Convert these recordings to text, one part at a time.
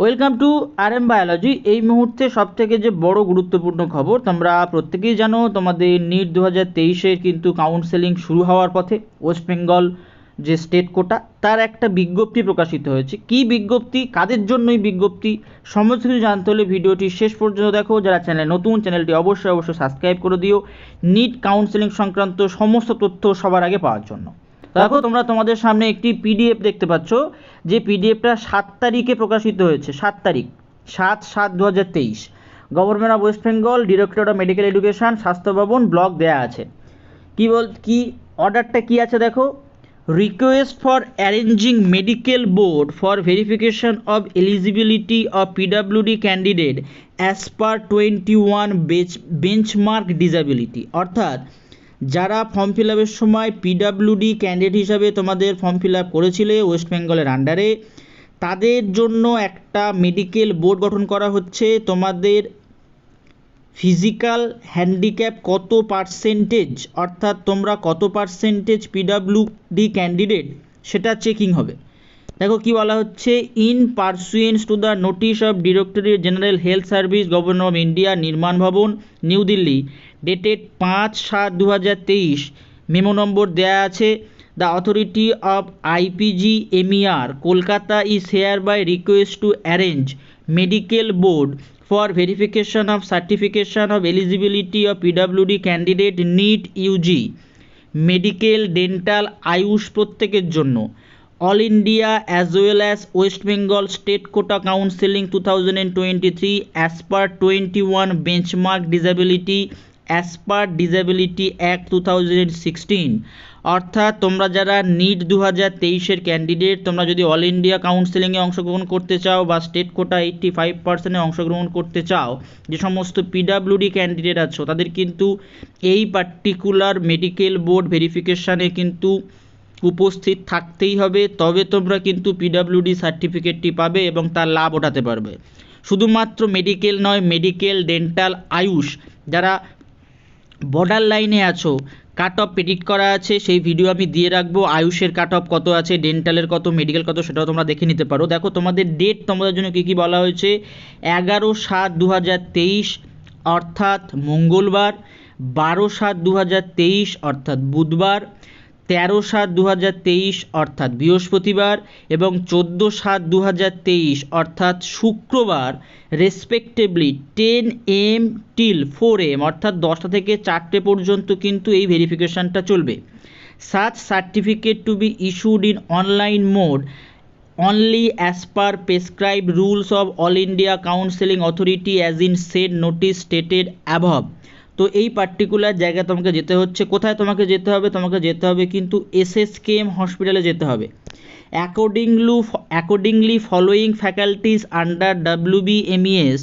Welcome to RM biology. এই মুহূর্তে সবথেকে যে বড় গুরুত্বপূর্ণ খবর, তোমরা প্রত্যেকেই জানো তোমাদের নিট 2023-এর কিন্তু কাউন্সেলিং শুরু হওয়ার পথে। ওয়েস্ট বেঙ্গল যে স্টেট কোটা, তার একটা বিজ্ঞপ্তি প্রকাশিত হয়েছে। কি বিজ্ঞপ্তি, কাদের জন্য এই বিজ্ঞপ্তি, সমস্ত কিছু জানতে হলে ভিডিওটি শেষ পর্যন্ত দেখো। যারা চ্যানেলে নতুন, চ্যানেলটি অবশ্যই সাবস্ক্রাইব করে দিও নিট কাউন্সেলিং সংক্রান্ত সমস্ত তথ্য সবার আগে পাওয়ার জন্য। দেখো তোমরা তোমাদের সামনে একটি পিডিএফ দেখতে পাচ্ছ, যে পিডিএফটা 7 তারিখে প্রকাশিত হয়েছে। 7 তারিখ, 7/7/2023, government of West Bengal, directorate of medical education, স্বাস্থ্য ভবন, ব্লক দেয়া আছে। কি অর্ডারটা কি আছে দেখো। Request for arranging medical board for verification of eligibility of PWD candidate as per 21 benchmark disability. অর্থাৎ যারা ফর্ম ফিল আপের সময় পিডাব্লিউডি ক্যান্ডিডেট হিসাবে তোমাদের ফর্ম ফিল আপ করেছিলে ওয়েস্ট বেঙ্গলের আন্ডারে, তাদের জন্য একটা মেডিকেল বোর্ড গঠন করা হচ্ছে। তোমাদের ফিজিক্যাল হ্যান্ডিক্যাপ কত পার্সেন্টেজ, অর্থাৎ তোমরা কত পার্সেন্টেজ পিডাব্লিউডি ক্যান্ডিডেট, সেটা চেকিং হবে। দেখো কি বলা হচ্ছে, in pursuance to the notice of directorate general health service, governor of India, Nirman Bhavan, new Delhi, dated 5/7/2023, memo number দেয়া আছে। The authority of IPG-MER Kolkata is hereby request to arrange medical board for verification of certification of eligibility of PWD candidate NEET UG, medical, dental, AYUSH প্রত্যেকের জন্য। All India as well as West Bengal state quota counselling 2023 as per 21 benchmark disability as per disability act 2016। অর্থাৎ তোমরা যারা NEET 2023-এর candidate, তোমরা যদি all India কাউন্সেলিংয়ে অংশগ্রহণ করতে চাও বা স্টেট কোটা 85%-এ অংশগ্রহণ করতে চাও, যে সমস্ত পিডাব্লিউডি ক্যান্ডিডেট আছো, তাদের কিন্তু এই পার্টিকুলার মেডিকেল বোর্ড ভেরিফিকেশানে কিন্তু উপস্থিত থাকতেই হবে। তবে তোমরা কিন্তু পিডাব্লিউডি সার্টিফিকেটটি পাবে এবং তার লাভ ওঠাতে পারবে। শুধুমাত্র মেডিকেল নয়, মেডিকেল, ডেন্টাল, আয়ুষ, যারা বর্ডার লাইনে আছো, কাট অফ প্রেডিক্ট করা আছে, সেই ভিডিও আমি দিয়ে রাখবো। আয়ুষের কাট অফ কত আছে, ডেন্টালের কত, মেডিকেল কত, সেটাও তোমরা দেখে নিতে পারো। দেখো তোমাদের ডেট তোমাদের জন্য কী কী বলা হয়েছে। 11/7/2023 অর্থাৎ মঙ্গলবার, 12/7/2023 অর্থাৎ বুধবার, 13/7/2023 অর্থাৎ বৃহস্পতিবার এবং 14/7/2023 অর্থাৎ শুক্রবার রেসপেক্টিভলি 10 AM till 4 AM অর্থাৎ 10টা থেকে 4টে পর্যন্ত কিন্তু এই ভেরিফিকেশানটা চলবে। Such certificate two be issued in online mode only as per prescribed rules of All India Counselling Authority as in said notice stated above। তো এই পার্টিকুলার জায়গায় তোমাকে যেতে হচ্ছে। কোথায় তোমাকে যেতে হবে? তোমাকে যেতে হবে কিন্তু SSKM হসপিটালে যেতে হবে। Accordingly following faculties under WBMES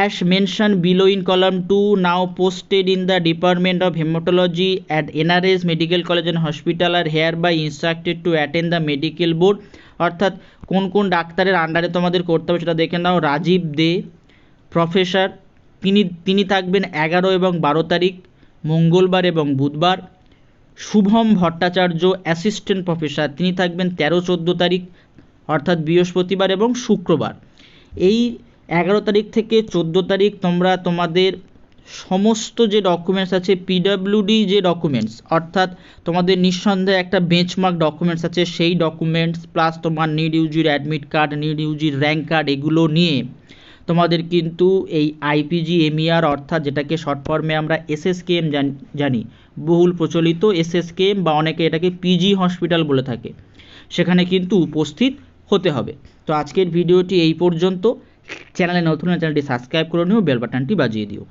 as mentioned below in column 2 now posted in the Department of Hematology at NRS Medical College and Hospital are hereby instructed to attend the medical board। অর্থাৎ কোন কোন ডাক্তারের আন্ডারে তোমাদের করতে হবে সেটা দেখে নাও। রাজীব দে প্রফেসর, তিনি থাকবেন 11 এবং 12 তারিখ মঙ্গলবার এবং বুধবার। শুভম ভট্টাচার্য অ্যাসিস্ট্যান্ট প্রফেসর, তিনি থাকবেন 13-14 তারিখ অর্থাৎ বৃহস্পতিবার এবং শুক্রবার। এই 11 তারিখ থেকে 14 তারিখ তোমরা তোমাদের সমস্ত যে ডকুমেন্টস আছে, পিডাব্লিউডি যে ডকুমেন্টস, অর্থাৎ তোমাদের নিঃসন্দেহে একটা বেঞ্চমার্ক ডকুমেন্টস আছে, সেই ডকুমেন্টস প্লাস তোমার নিট ইউজির অ্যাডমিট কার্ড, নিট ইউজির র্যাঙ্ক কার্ড, এগুলো নিয়ে তোমাদের কিন্তু এই IPG-MER অর্থাৎ যেটাকে শর্ট ফর্মে আমরা SSKM জানি, বহুল প্রচলিত SSKM বা অনেকে এটাকে PG হসপিটাল বলে থাকে, সেখানে কিন্তু উপস্থিত হতে হবে। তো আজকের ভিডিওটি এই পর্যন্ত। চ্যানেলে নতুন হলে চ্যানেলটি সাবস্ক্রাইব করে নিও, বেল বাটনটি বাজিয়ে দিও।